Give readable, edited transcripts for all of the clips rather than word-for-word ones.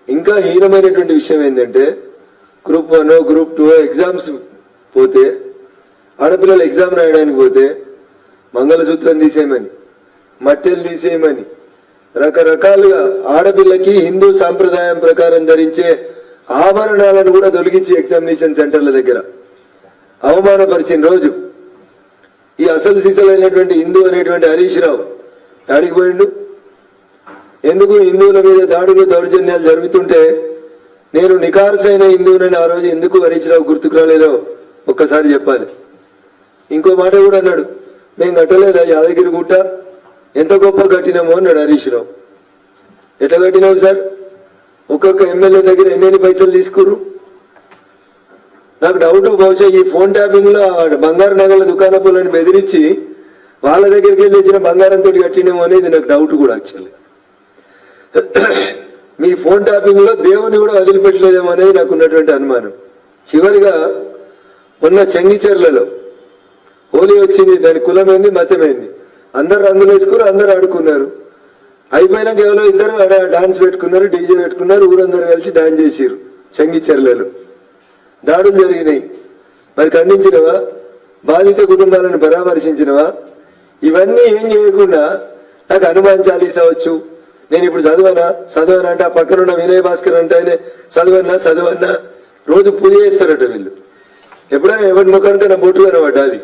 ఇంకా హీనమైనటువంటి విషయం ఏంటంటే గ్రూప్ 1 గ్రూప్ 2 ఎగ్జామ్స్ పోతే ఆడపిల్లలు ఎగ్జామ్ రాయడానికి పోతే మంగళసూత్రం తీసేయమని, మట్టెలు తీసేయమని, రకరకాలుగా ఆడపిల్లకి హిందూ సాంప్రదాయం ప్రకారం ధరించే ఆభరణాలను కూడా తొలగించి ఎగ్జామినేషన్ సెంటర్ల దగ్గర అవమానపరిచిన రోజు ఈ అసలు సిసలైనటువంటి హిందూ అనేటువంటి హరీష్ రావు ఆడికి పోయిండు. ఎందుకు హిందువుల మీద దాడులు దౌర్జన్యాలు జరుగుతుంటే నేను నికార్సైన హిందువునని ఆ రోజు ఎందుకు హరీష్ రావు గుర్తుకు రాలేదో ఒక్కసారి చెప్పాలి. ఇంకో మాట కూడా అన్నాడు, మేము కట్టలేదా యాదగిరి గుట్ట, ఎంత గొప్ప కట్టినామో అన్నాడు హరీష్ రావు. ఎట్లా కట్టినావు సార్? ఒక్కొక్క ఎమ్మెల్యే దగ్గర ఎన్ని పైసలు తీసుకుర్రు? నాకు డౌట్, బహుశా ఈ ఫోన్ ట్యాపింగ్ లో బంగారు నగల దుకాణపులను బెదిరించి వాళ్ళ దగ్గరికి వెళ్ళి తెచ్చిన బంగారంతో కట్టినేమో అనేది నాకు డౌట్ కూడా. యాక్చువల్లీ మీ ఫోన్ ట్యాపింగ్ లో దేవుని కూడా వదిలిపెట్టలేదేమో అనేది నాకు ఉన్నటువంటి అనుమానం. చివరిగా మొన్న చెంగిచెర్లలో హోలీ వచ్చింది, దాని కులమైంది మతమైంది, అందరు రంగులు వేసుకున్నారు, అందరు ఆడుకున్నారు. అయిపోయినా కేవలం ఇద్దరు డాన్స్ పెట్టుకున్నారు, డీజే పెట్టుకున్నారు, ఊరందరూ కలిసి డాన్స్ చేసారు. చెంగిచెర్లలో దాడులు జరిగినాయి. మరి ఖండించినవా? బాధిత కుటుంబాలను పరామర్శించినవా? ఇవన్నీ ఏం చేయకుండా నాకు హనుమాన్ చాలీసా వచ్చు, నేను ఇప్పుడు చదవనా అంటే ఆ పక్కన ఉన్న వినయ్ భాస్కర్ అంటే ఆయన చదవన్నా రోజు పూజ చేస్తారట వీళ్ళు. ఎప్పుడైనా ఎవరి ముఖానికైనా బొట్లు కనబడ్డా? అది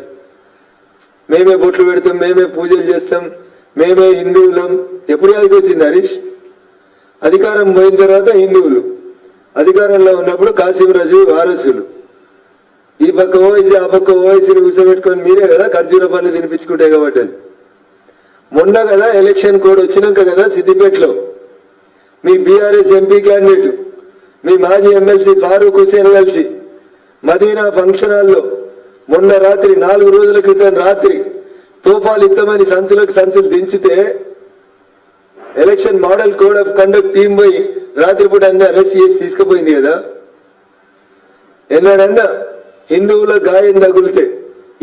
మేమే బొట్లు పెడతాం, మేమే పూజలు చేస్తాం, మేమే హిందువులం. ఎప్పుడు అది వచ్చింది హరీష్? అధికారం పోయిన తర్వాత హిందువులు, అధికారంలో ఉన్నప్పుడు కాసిం రజవి వారసులు. ఈ పక్క ఓవైసీ ఆ పక్క ఓవైసీని కూర్చోబెట్టుకొని మీరే కదా ఖర్జూర పనులు తినిపించుకుంటే కాబట్టి. అది మొన్న కదా ఎలక్షన్ కోడ్ వచ్చినాక కదా సిద్దిపేటలో మీ బీఆర్ఎస్ ఎంపీ క్యాండిడేట్ మీ మాజీ ఎమ్మెల్సీ ఫారూక్ హుసేన్ కలిసి మదీనా ఫంక్షన్ హాల్లో మొన్న రాత్రి 4 రోజుల క్రితం రాత్రి తోఫాలు ఇద్దామని సంచులు దించితే election model code of conduct team పోయి రాత్రిపూట అంతా అరెస్ట్ చేసి తీసుకుపోయింది కదా. ఎన్నాడన్నా హిందువుల గాయం తగులితే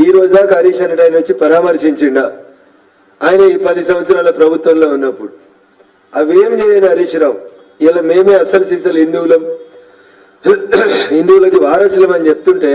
ఈ రోజు దాకా హరీష్ అన్నట్టు ఆయన వచ్చి పరామర్శించిండా? ఆయన ఈ 10 సంవత్సరాల ప్రభుత్వంలో ఉన్నప్పుడు అవేం చేయని హరీష్ రావు ఇలా మేమే అసలు సీసలు హిందువులకి వారసులం అని చెప్తుంటే